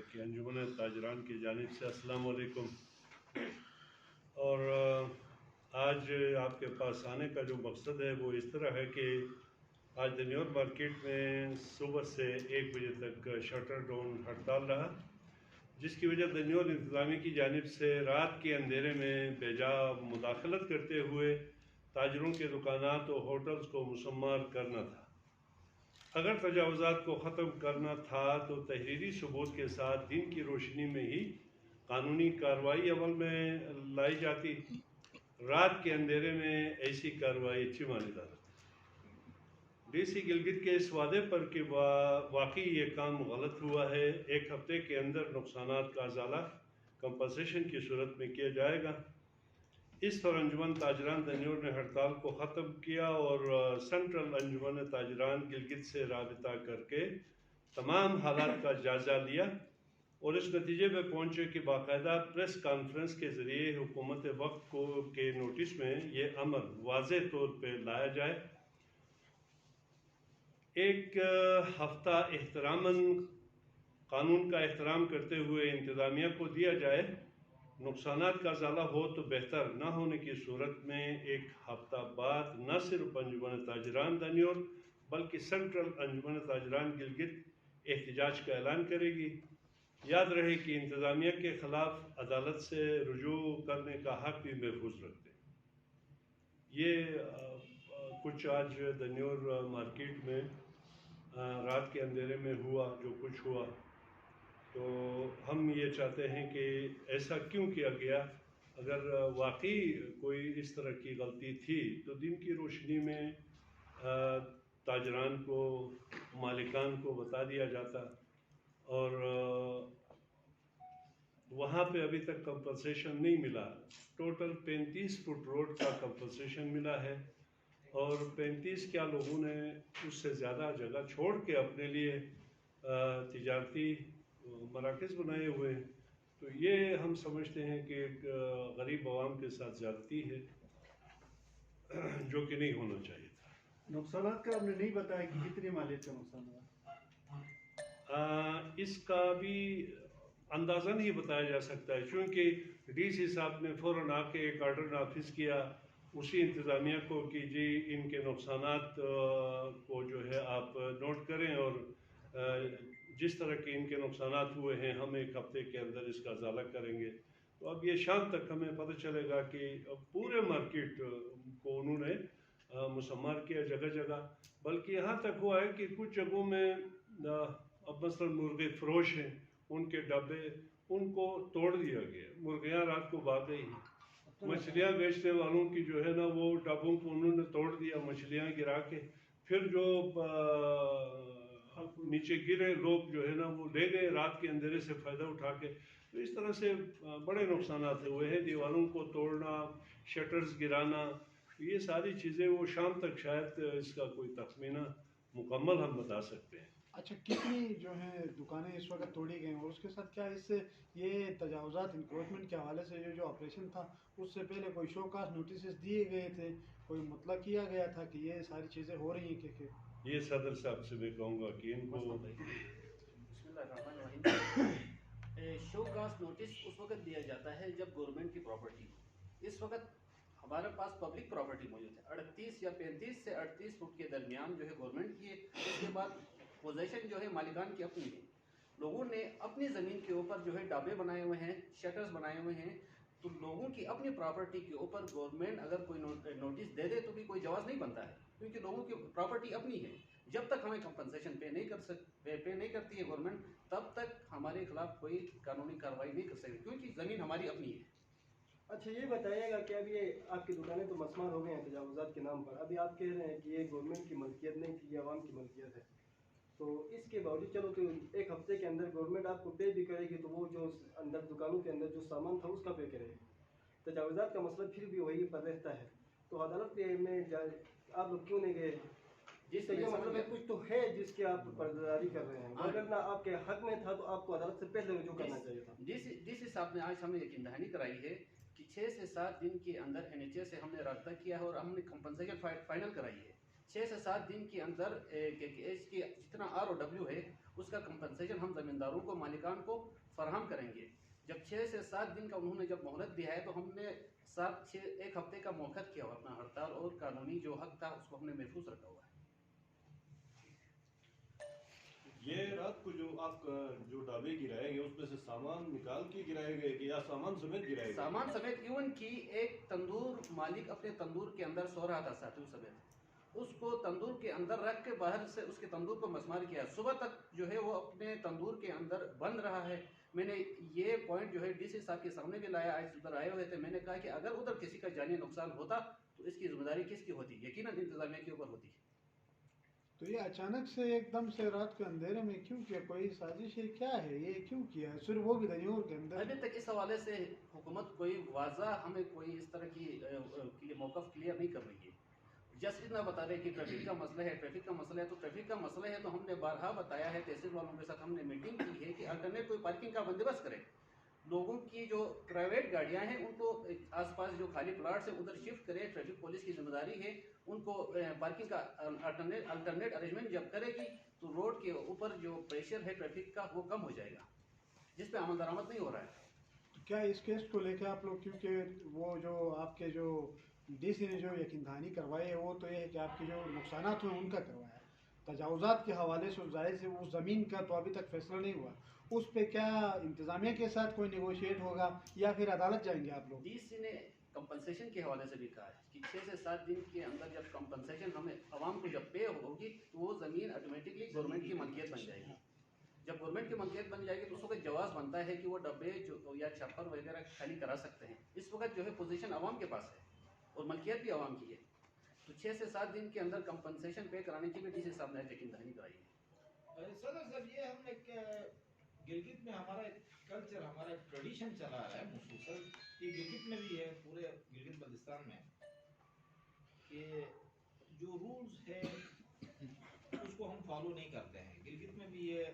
कि अंजुमन ताजरान की जानिब से अस्सलाम वालेकुम। और आज आपके पास आने का जो मकसद है वो इस तरह है कि आज दनियोर मार्केट में सुबह से 1 बजे तक शटर डाउन हड़ताल रहा, जिसकी वजह दनियोर इंतज़ामी की जानिब से रात के अंधेरे में बेजा मुदाखलत करते हुए ताजरों के दुकानात और होटल्स को मुसम्मार करना था। अगर तजावुज़ात को ख़त्म करना था तो तहरीरी सबूत के साथ दिन की रोशनी में ही कानूनी कार्रवाई अमल में लाई जाती। रात के अंधेरे में ऐसी कार्रवाई अच्छी मानी जाती। DC गिलगित के इस वादे पर कि वाकई ये काम गलत हुआ है, 1 हफ्ते के अंदर नुकसानात का अज़ाला कंपनसेशन की सूरत में किया जाएगा। इस पर अंजुमन ताजरान दनियोर ने हड़ताल को ख़त्म किया और सेंट्रल अंजुमन ताजरान गिलगित से राबिता करके तमाम हालात का जायज़ा लिया और इस नतीजे पर पहुँचे कि बाकायदा प्रेस कॉन्फ्रेंस के ज़रिए हुकूमत वक्त को के नोटिस में ये अमर वाज़े तौर पर लाया जाए। 1 हफ्ता एहतरामन कानून का एहतराम करते हुए इंतज़ामिया को दिया जाए। नुकसानात का अज़ाला हो तो बेहतर, न होने की सूरत में 1 हफ्ता बाद न सिर्फ अंजुमन ताजरान दनियोर बल्कि सेंट्रल अंजुमन ताजरान गिलगित एहतजाज का ऐलान करेगी। याद रहे कि इंतज़ामिया के ख़िलाफ़ अदालत से रुजू करने का हक़ भी महफूज रखते हैं। ये कुछ आज दनियोर मार्केट में रात के अंधेरे में हुआ जो कुछ हुआ, तो हम ये चाहते हैं कि ऐसा क्यों किया गया। अगर वाकई कोई इस तरह की गलती थी तो दिन की रोशनी में ताजरान को, मालिकान को बता दिया जाता। और वहाँ पे अभी तक कंपनसेशन नहीं मिला। टोटल 35 फुट रोड का कंपनसेशन मिला है और 35 क्या लोगों ने उससे ज़्यादा जगह छोड़ के अपने लिए तिजारती मराकज़ बनाए हुए हैं। तो ये हम समझते हैं कि गरीब आवाम के साथ ज़्यादती है जो कि नहीं होना चाहिए था। नुकसानात का आपने नहीं बताया कि कितनी मालियत का नुकसान हुआ? इसका भी अंदाज़ा नहीं बताया जा सकता है, क्योंकि DC साहब ने फ़ौरन आके एक आर्डर नाफिज किया उसी इंतज़ामिया को कि जी इनके नुकसानात को जो है आप नोट करें और जिस तरह के इनके नुकसानात हुए हैं हम 1 हफ्ते के अंदर इसका अज़ाला करेंगे। तो अब ये शाम तक हमें पता चलेगा कि पूरे मार्केट को उन्होंने मुसम्मार किया जगह जगह। बल्कि यहाँ तक हुआ है कि कुछ जगहों में अब मसलन मुर्गे फरोश हैं, उनके डब्बे उनको तोड़ दिया गया, मुर्गियाँ रात को भाग गई हैं। मछलियाँ बेचने वालों की जो है ना वो डब्बों को उन्होंने तोड़ दिया, मछलियाँ गिरा के, फिर जो नीचे गिरे लोग जो है ना वो ले गए रात के अंधेरे से फ़ायदा उठा के। तो इस तरह से बड़े नुकसानात हुए हैं। दीवारों को तोड़ना, शटर्स गिराना, ये सारी चीज़ें वो शाम तक शायद इसका कोई तखमीना मुकम्मल हम बता सकते हैं। अच्छा, कितनी जो है दुकानें इस वक्त तोड़ी गई और उसके साथ क्या इससे ये तजावुज़ात इंक्रोचमेंट के हवाले से जो ऑपरेशन था उससे पहले कोई शोकास नोटिस दिए गए थे, कोई मतलब किया गया था कि ये सारी चीज़ें हो रही हैं कि ये सदर साहब से मैं कहूँगा कि इनको शोकास नोटिस उस वक्त दिया जाता है जब गवर्नमेंट की प्रॉपर्टी हो। इस वक्त हमारे पास पब्लिक प्रॉपर्टी मौजूद है, 38 या 35 से 38 फुट के दरमियान जो है गवर्नमेंट की है। उसके बाद पोजेशन जो है मालिकान की अपनी है। लोगों ने अपनी ज़मीन के ऊपर जो है ढाबे बनाए हुए हैं, शटर्स बनाए हुए हैं। तो लोगों की अपनी प्रॉपर्टी के ऊपर गवर्नमेंट अगर कोई नोटिस दे दे तो भी कोई जवाब नहीं बनता है, क्योंकि लोगों की प्रॉपर्टी अपनी है। जब तक हमें कंपनसेशन पे नहीं करती है गवर्नमेंट, तब तक हमारे खिलाफ कोई कानूनी कार्रवाई नहीं कर सकती, क्योंकि ज़मीन हमारी अपनी है। अच्छा, ये बताइएगा कि अब ये आपकी दुकानें तो मसमार हो गए हैं तजावुज़ात के नाम पर। अभी आप कह रहे हैं कि ये गवर्नमेंट की मलकियत नहीं थी, ये आवाम की मलकियत है। तो इसके बावजूद चलो तो 1 हफ्ते के अंदर गवर्नमेंट आपको पे भी करेगी, तो वो जो अंदर दुकानों के अंदर जो सामान था उसका पे करेगी। तजावुज़ात का मसला फिर भी वही पर रहता है। तो अदालत में आप लोग क्यों नहीं गए? जिससे ये मतलब है कुछ तो है जिसके आप पर्दादारी कर रहे हैं। अगर ना आपके हक में था तो आपको अदालत से पहले रुजू करना चाहिए था। DC साहब ने आज हमें यकीन दहानी कराई है कि 6 से 7 दिन के अंदर NHA से हमने राब्ता किया है और हमने कंपनसेशन फाइनल कराई है। 6 سے 7 دن کے اندر اس کی جتنا ROW ہے اس کا کمپنسیشن ہم زمینداروں کو مالکان کو فراہم کریں گے. جب 6 سے 7 دن کا انہوں نے جب مہلت دیا ہے تو ہم نے 1 ہفتے کا موقف کیا ہوا اپنا ہڑتال اور قانونی جو حق تھا اس کو ہم نے محفوظ رکھا ہوا ہے. یہ رات کو جو آپ جو ڈھابے گرائے گئے اس میں سے سامان نکال کے گرائے گئے کہ یا سامان سمیت گرائے گئے؟ سامان سمیت ایون کی ایک تندور مالک اپنے تندور کے اندر سو رہا تھا ساتھیوں سمیت, اس کو تندور کے اندر رکھ کے باہر سے اس کے تندور کو مسمار کیا. صبح تک جو ہے وہ اپنے تندور کے اندر بند رہا ہے. میں نے یہ پوائنٹ جو ہے ڈی سی صاحب کے سامنے بھی لایا, آج ادھر آئے ہوئے تھے. میں نے کہا کہ اگر ادھر کسی کا جانی نقصان ہوتا تو اس کی ذمہ داری کس کی ہوتی؟ یقیناً انتظامیہ کے اوپر ہوتی. تو یہ اچانک سے ایک دم سے رات کے اندھیرے میں کیوں کیا؟ کوئی سازش ہے کیا ہے؟ یہ کیوں کیا ہے صرف وہ بھی دنیور کے اندر؟ ابھی تک اس حوالے سے حکومت کوئی واضح ہمیں کوئی اس طرح کی موقف کلیئر نہیں کر رہی ہے. جسٹ اتنا بتا رہے کہ ٹریفک کا مسئلہ ہے, ٹریفک کا مسئلہ ہے. تو ٹریفک کا مسئلہ ہے تو ہم نے بارہا بتایا ہے, تحصیل والوں کے ساتھ ہم نے میٹنگ کی ہے کہ الٹرنیٹ کوئی پارکنگ کا بندوبست کرے. لوگوں کی جو پرائیویٹ گاڑیاں ہیں ان کو آس پاس جو خالی پلاٹس ہیں ادھر شفٹ کرے. ٹریفک پولیس کی ذمہ داری ہے ان کو پارکنگ کا الٹرنیٹ ارینجمنٹ جب کرے گی تو روڈ کے اوپر جو پریشر ہے ٹریفک کا وہ کم ہو جائے گا, جس پہ عمل درآمد نہیں ہو رہا ہے. تو کیا اس کیس کو لے کے آپ لوگ, کیونکہ وہ جو آپ کے جو ڈی سی نے جو یقین دہانی کروائی ہے وہ تو یہ ہے کہ آپ کے جو نقصانات ہوئے ان کا کروایا ہے, تجاوزات کے حوالے سے ظاہر سے اس زمین کا تو ابھی تک فیصلہ نہیں ہوا. اس پہ کیا انتظامیہ کے ساتھ کوئی نیگوشیٹ ہوگا یا پھر عدالت جائیں گے آپ لوگ؟ ڈی سی نے کمپنسیشن کے حوالے سے بھی کہا ہے کہ 6 سے 7 دن کے اندر جب کمپنسیشن ہمیں عوام کو جب پے ہوگی تو وہ زمین آٹومیٹکلی گورنمنٹ کی ملکیت بن جائے گی. جب گورنمنٹ کی ملکیت بن جائے گی تو اس وقت جواز بنتا ہے کہ وہ ڈبے یا چھپر وغیرہ خالی کرا سکتے ہیں. اس وقت جو ہے پوزیشن عوام کے پاس ہے اور ملکیت بھی عوام کی ہے. تو 6 سے 7 دن کے اندر کمپنسیشن پے کرانے کی بھی ڈی سی صاحب نے یقین دہانی کرائی ہے. صدر صاحب یہ ہم نے گلگت میں ہمارا کلچر, ہمارا ٹریڈیشن چلا آ رہا ہے مسلسل, یہ گلگت میں بھی ہے, پورے گلگت بلتستان میں, کہ جو رولز ہے اس کو ہم فالو نہیں کرتے ہیں. گلگت میں بھی یہ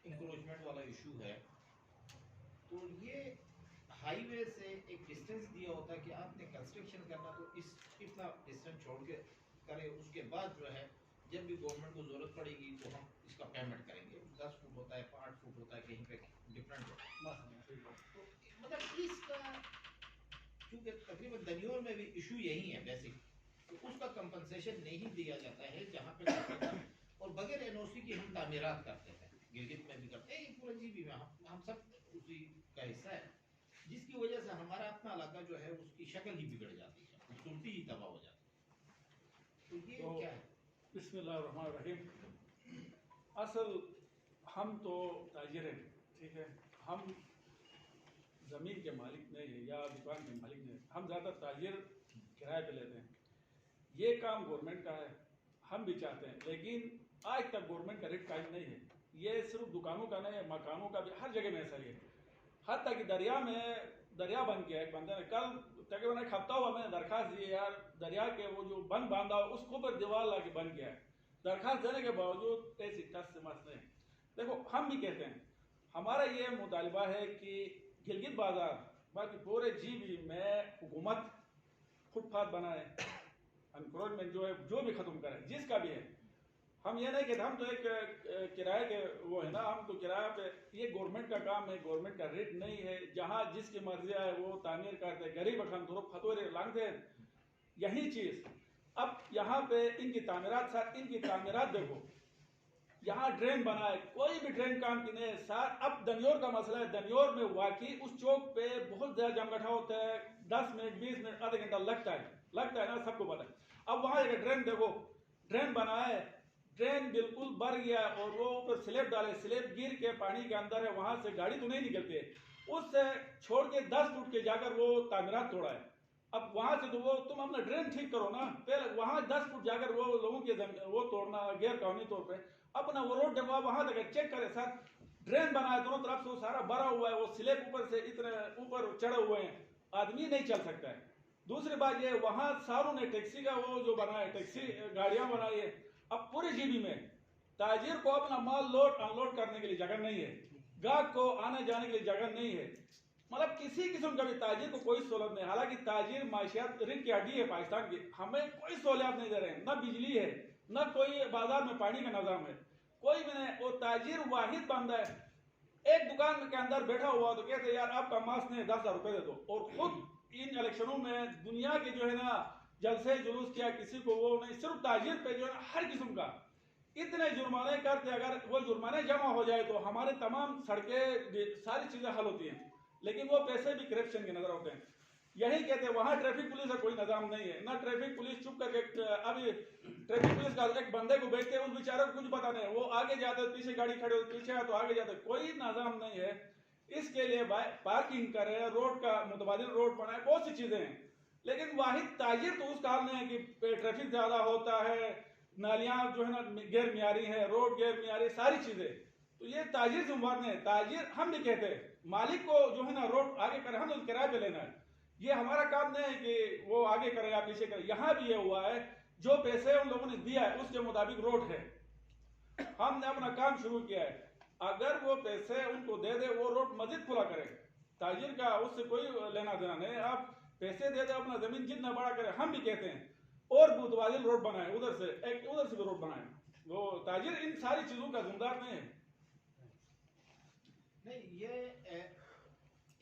انکروچمنٹ والا ایشو ہے. تو یہ ہائی وے سے ایک ڈسٹینس دیا ہوتا ہے کہ آپ نے کنسٹرکشن کرنا تو اس اتنا ڈسٹینس چھوڑ کے کرے, اس کے بعد جو ہے جب بھی گورنمنٹ کو ضرورت پڑے گی تو ہم اس کا پیمنٹ کریں گے. 10 فٹ ہوتا ہے, 8 فٹ ہوتا ہے, کہیں پہ ڈفرینٹ ہوتا ہے. تو مطلب اس کا چونکہ تقریباً دنیور میں بھی ایشو یہی ہے بیسک, کہ اس کا کمپنسیشن نہیں دیا جاتا ہے جہاں پہ اور بغیر NOC کی ہم تعمیرات کرتے ہیں. گلگت میں بھی کرتے ہیں, یہ پورا جی بھی میں ہم سب اسی کا حصہ ہے, جس کی وجہ سے ہمارا اپنا علاقہ جو ہے اس کی شکل ہی بگڑ جاتی ہے, خوبصورتی ہی تباہ ہو جاتی ہے. تو یہ کیا ہے؟ بسم اللہ الرحمن الرحیم. اصل ہم تو تاجر ہیں, ٹھیک ہے, ہم زمین کے مالک نہیں ہیں یا دکان کے مالک نہیں ہیں, ہم زیادہ تاجر کرائے پہ لیتے ہیں. یہ کام گورنمنٹ کا ہے, ہم بھی چاہتے ہیں, لیکن آج تک گورنمنٹ کا ریٹ قائم نہیں ہے. یہ صرف دکانوں کا نہیں ہے, مکانوں کا بھی, ہر جگہ میں ایسا ہی ہے. حتیٰ کہ دریا میں دریا بند کیا ہے ایک بندے نے, کل تقریباً ایک ہفتہ ہوا میں نے درخواست دی یار دریا کے وہ جو بند باندھا اس کو اوپر دیوار لا کے بند کیا ہے. درخواست دینے کے باوجود ایسی ٹس سے مسئلے ہیں. دیکھو ہم بھی کہتے ہیں, ہمارا یہ مطالبہ ہے کہ گلگت بازار باقی پورے GB میں حکومت فٹ پاتھ بنائے, انکروچمنٹ جو ہے جو بھی ختم کرے, جس کا بھی ہے. ہم یہ نہیں کہتے, ہم تو ایک کرائے کے وہ ہے نا, ہم تو کرایہ پہ, یہ گورنمنٹ کا کام ہے, گورنمنٹ کا ریٹ نہیں ہے. جہاں جس کی مرضی آئے وہ تعمیر کرتے, غریب اخن دروپ فتوے لانگتے ہیں. یہی چیز اب یہاں پہ ان کی تعمیرات, ساتھ ان کی تعمیرات دیکھو, یہاں ڈرین بنائے, کوئی بھی ڈرین کام کی نہیں ہے. ساتھ اب دنیور کا مسئلہ ہے, دنیور میں واقعی اس چوک پہ بہت زیادہ جم گٹھا ہوتا ہے, 10 منٹ 20 منٹ آدھا گھنٹہ لگتا ہے نا, سب کو پتا ہے. اب وہاں ایک ڈرین دیکھو, ڈرین بنائے, ڈرین بالکل بھر گیا اور وہ اوپر سلیب ڈالے, سلیب گر کے پانی کے اندر ہے, وہاں سے گاڑی تو نہیں نکلتی ہے, اس سے چھوڑ کے 10 فٹ کے جا کر وہ تعمیرات توڑا ہے. اب وہاں سے تو وہ تم اپنا ڈرین ٹھیک کرو نا, پہلے وہاں 10 فٹ جا کر وہ لوگوں کے وہ توڑنا غیر قانونی طور پہ, اپنا وہ روڈ دیکھو, وہاں تک چیک کرے سر. ڈرین بنایا دونوں طرف سے, وہ سارا بھرا ہوا ہے, وہ سلیب اوپر سے اتنے اوپر چڑھے ہوئے ہیں, آدمی نہیں چل سکتا ہے. دوسری بات یہ, وہاں ساروں نے ٹیکسی کا وہ جو بنایا, ٹیکسی گاڑیاں بنائی ہے. اب پورے GB میں تاجر کو اپنا مال لوڈ ان لوڈ کرنے کے لیے جگہ نہیں ہے, گاہک کو آنے جانے کے لیے جگہ نہیں ہے, मतलब किसी किस्म का भी ताजिर को कोई सहूलत नहीं। हालांकि ताजिर माशियात रीढ़ की हड्डी है पाकिस्तान की, हमें कोई सहूलियत नहीं दे रहे हैं, न बिजली है, न कोई बाजार में पानी का निज़ाम है, कोई भी नहीं। वो ताजिर वाहिद बंदा है, एक दुकान के अंदर बैठा हुआ तो कहते यार आपका मास्क नहीं, 10,000 रुपए दे दो। और खुद इन इलेक्शनों में दुनिया के जो है ना जलसे जुलूस किया, किसी को वो नहीं, सिर्फ ताजिर पे जो है ना हर किस्म का इतने जुर्माने करते, अगर वो जुर्माने जमा हो जाए तो हमारे तमाम सड़कें सारी चीजें हल होती हैं, लेकिन वो पैसे भी करप्शन के नजर होते हैं। यही कहते हैं वहां ट्रैफिक पुलिस का कोई निजाम नहीं है, ना ट्रैफिक पुलिस चुप करके, अभी ट्रैफिक पुलिस का एक बंदे को भेजते हैं, उस बेचारे को कुछ पता नहीं, वो आगे जाते पीछे गाड़ी खड़े होती, पीछे तो आगे जाते, कोई निजाम नहीं है। इसके लिए पार्किंग करे, रोड का मुतबादिल रोड बनाए, बहुत सी चीजें हैं, लेकिन वाहिद ताजिर तो उस हाल में है कि ट्रैफिक ज्यादा होता है, नालियां जो है ना गैर मियारी है, रोड गैर मियारी, सारी चीजें। तो ये ताजिर से उम्र नहीं, ताजिर हम भी कहते हैं मालिक को जो है ना रोड आगे करे, हम तो किराए पे लेना है, ये हमारा काम नहीं है कि वो आगे करे या पीछे करे। यहाँ भी ये हुआ है, जो पैसे उन लोगों ने दिया है उसके मुताबिक रोड है, हमने अपना काम शुरू किया है, अगर वो पैसे उनको दे दे वो रोड मजीद खुला करे, ताजिर का उससे कोई लेना देना नहीं। आप पैसे दे दे, अपना जमीन जितना बड़ा करे, हम भी कहते हैं और मुतबादिल रोड बनाए, उधर से भी रोड बनाए, वो ताजिर इन सारी चीजों का जिम्मेदार नहीं है। नहीं, ये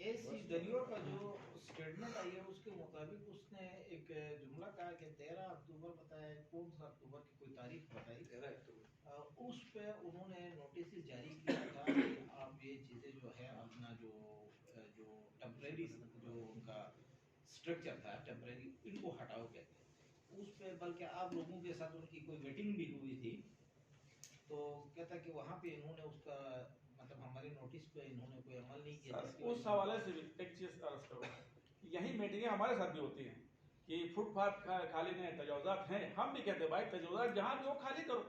एसी दलियों का जो स्टेटमेंट आई है उसके मुताबिक उसने एक जुमला कहा कि 13 अक्टूबर बताया, कौन सा अक्टूबर की कोई तारीख बताई, 13 अक्टूबर, उस पे उन्होंने नोटिस जारी किया था कि आप ये चीज़ें जो है अपना जो टेम्परेरी जो उनका स्ट्रक्चर था टेम्परेरी, इनको हटाओ कहते हैं उस पे, बल्कि आप लोगों के साथ उनकी कोई मीटिंग भी हुई थी, तो कहता कि वहाँ पे इन्होंने उसका मतलब हमारे नोटिस पे इन्होंने कोई अमल नहीं किया। उस हवाले से भी एक चीज अर्ज करो, यही मीटिंगें हमारे साथ भी होती हैं कि फुटपाथ खाली नहीं, तजावजात हैं, हम भी कहते हैं भाई तजावजात जहाँ भी हो खाली करो,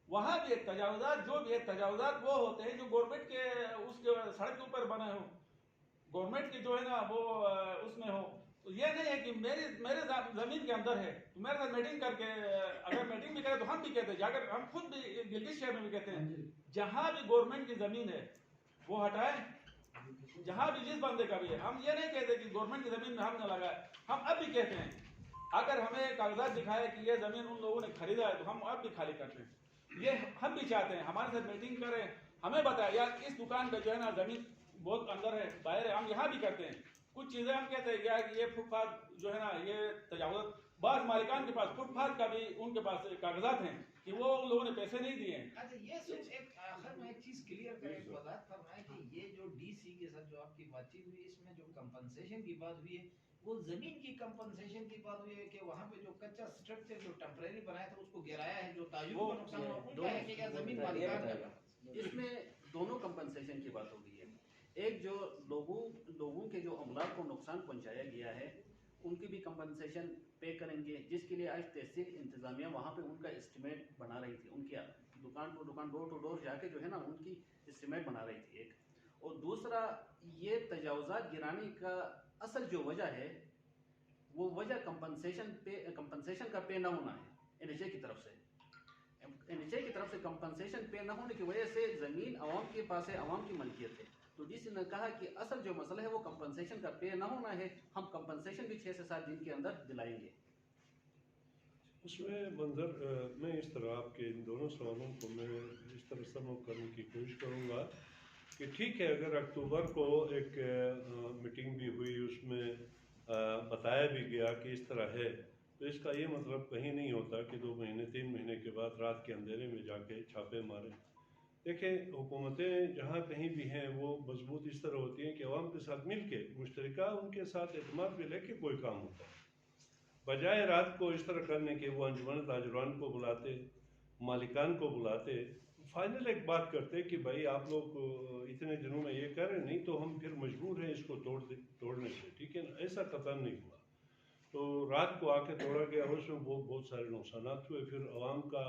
वहाँ भी एक तजावजात, जो भी एक तजावजात वो होते हैं जो गवर्नमेंट के उसके सड़क के ऊपर बने हो, गवर्नमेंट की जो है ना वो उसमें हो। तो ये नहीं है कि मेरे जमीन के अंदर है तो मेरे साथ मीटिंग करके, अगर मीटिंग भी करे तो हम भी कहते हैं, जाकर हम खुद भी गिलगित शहर में भी कहते हैं जहां भी गवर्नमेंट की जमीन है वो हटाए, जहां भी जिस बंदे का भी है। हम ये नहीं कहते कि गवर्नमेंट की जमीन में हमने लगाया, हम अब भी कहते हैं अगर हमें कागजात दिखाए कि ये जमीन उन लोगों ने खरीदा है तो हम अब भी खाली करते हैं। ये हम भी चाहते हैं हमारे साथ मीटिंग करें, हमें बताए यार इस दुकान का जो है ना जमीन बहुत अंदर है बाहर है, हम यहाँ भी करते हैं कुछ चीजें, हम कहते हैं यार ये फुटपाथ जो है ना ये तजावत, बाद मालिकान के पास फुटपाथ का भी उनके पास कागजात हैं कि वो उन लोगों ने पैसे नहीं दिए हैं। अच्छा, ये सिर्फ एक आखिर में एक चीज क्लियर करें, एक वजाहत फरमाएं कि ये जो डीसी के साथ जो आपकी बातचीत हुई इसमें जो कंपनसेशन की बात हुई है वो जमीन की कंपनसेशन की बात हुई है कि वहाँ पे जो कच्चा स्ट्रक्चर जो टेम्परेरी बनाया था उसको गिराया है, जो ताजुब को नुकसान हुआ उनका है कि क्या जमीन मालिकान का? इसमें दोनों कंपनसेशन की बात हो गई है। एक जो लोगों के जो अमलाक को नुकसान पहुंचाया गया है उनकी भी कंपनसेशन पे करेंगे, जिसके लिए आज तहसील इंतजामिया वहाँ पे उनका एस्टिमेट बना रही थी, उनकी दुकान टू दुकान डोर टू डोर जाके जो है ना उनकी एस्टिमेट बना रही थी एक। और दूसरा ये तजावजात गिराने का असल जो वजह है वो वजह कंपनसेशन का पे ना होना है NHA की तरफ से। NHA की तरफ से कंपनसेशन पे ना होने की वजह से ज़मीन आवाम के पास है, आवाम की मलकियत है, तो डीसी ने कहा कि असल जो मसला है वो कंपनसेशन का पे ना होना है, हम कंपनसेशन भी 6 से 7 दिन के अंदर दिलाएंगे। उसमें मंजर मैं इस तरह आपके इन दोनों सवालों को मैं इस तरह समझ करने की कोशिश करूँगा कि ठीक है अगर अक्टूबर को एक मीटिंग भी हुई उसमें बताया भी गया कि इस तरह है, तो इसका ये मतलब कहीं नहीं होता कि 2 महीने 3 महीने के बाद रात के अंधेरे में जाके छापे मारें। देखें हुकूमतें जहाँ कहीं भी हैं वो मजबूत इस तरह होती हैं कि अवाम के साथ मिल के मुश्तरका उनके साथ एतमाद भी लेके कोई काम होता है, बजाय रात को इस तरह करने के वो अंजुमन ताजुरान को बुलाते, मालिकान को बुलाते, फाइनल एक बात करते कि भाई आप लोग इतने दिनों में ये कर रहे नहीं तो हम फिर मजबूर हैं इसको तोड़ने से, ठीक है ना, ऐसा कतन नहीं हुआ। तो रात को आके तोड़ा गया, उसमें बहुत सारे नुकसानात हुए, फिर अवाम का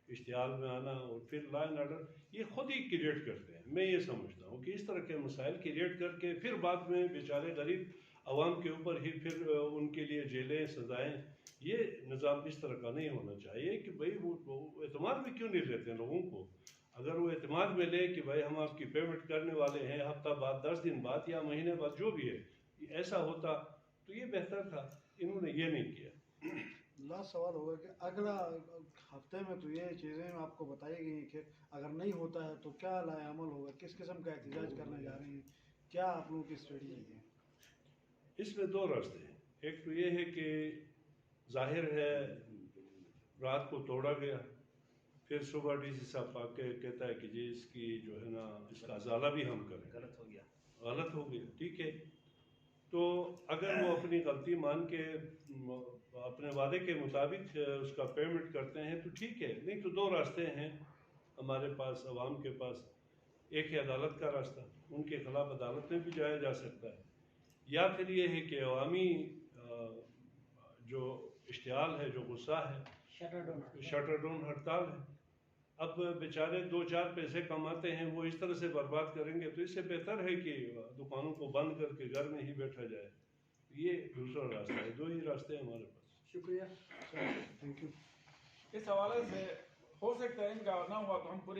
इश्तिहाल में आना और फिर लॉ एंड ऑर्डर ये खुद ही क्रिएट करते हैं। मैं ये समझता हूँ कि इस तरह के मसाइल क्रिएट करके फिर बाद में बेचारे गरीब अवाम के ऊपर ही फिर उनके लिए जेलें सजाएं, ये निज़ाम इस तरह का नहीं होना चाहिए कि भाई वो एतमाद भी क्यों नहीं लेते हैं लोगों को। अगर वो एतमाद में ले कि भाई हम आपकी पेमेंट करने वाले हैं हफ्ता बाद, 10 दिन बाद या महीने बाद, जो भी है, ऐसा होता तो ये बेहतर था। इन्होंने ये नहीं किया। लास्ट सवाल होगा कि अगला हफ्ते में तो ये चीज़ें आपको बताई गई हैं कि अगर नहीं होता है तो क्या लाएअमल होगा, किस किस्म का एहतजाज करने जा रहे हैं, क्या आप लोगों की स्ट्रेटजी है? इसमें 2 रास्ते हैं। एक तो ये है कि जाहिर है रात को तोड़ा गया, फिर सुबह डीसी साहब आके कहता है कि जी इसकी जो है ना इसका अजाला भी हम करें, गलत हो गया। गलत हो गया, ठीक है। तो अगर वो अपनी गलती मान के अपने वादे के मुताबिक उसका पेमेंट करते हैं तो ठीक है, नहीं तो 2 रास्ते हैं हमारे पास, अवाम के पास। एक है अदालत का रास्ता, उनके खिलाफ अदालत में भी जाया जा सकता है, या फिर ये है कि अवामी जो इश्तियाल है, जो गुस्सा है, शटर डाउन हड़ताल है। अब बेचारे 2-4 पैसे कमाते हैं, वो इस तरह से बर्बाद करेंगे तो इससे बेहतर है कि दुकानों को बंद करके घर में ही बैठा जाए। ये दूसरा रास्ता है, 2 ही रास्ते हैं हमारे पास। शुक्रिया। Thank you. इस हवाले से हो सकता है इनका ना हुआ तो हम पूरी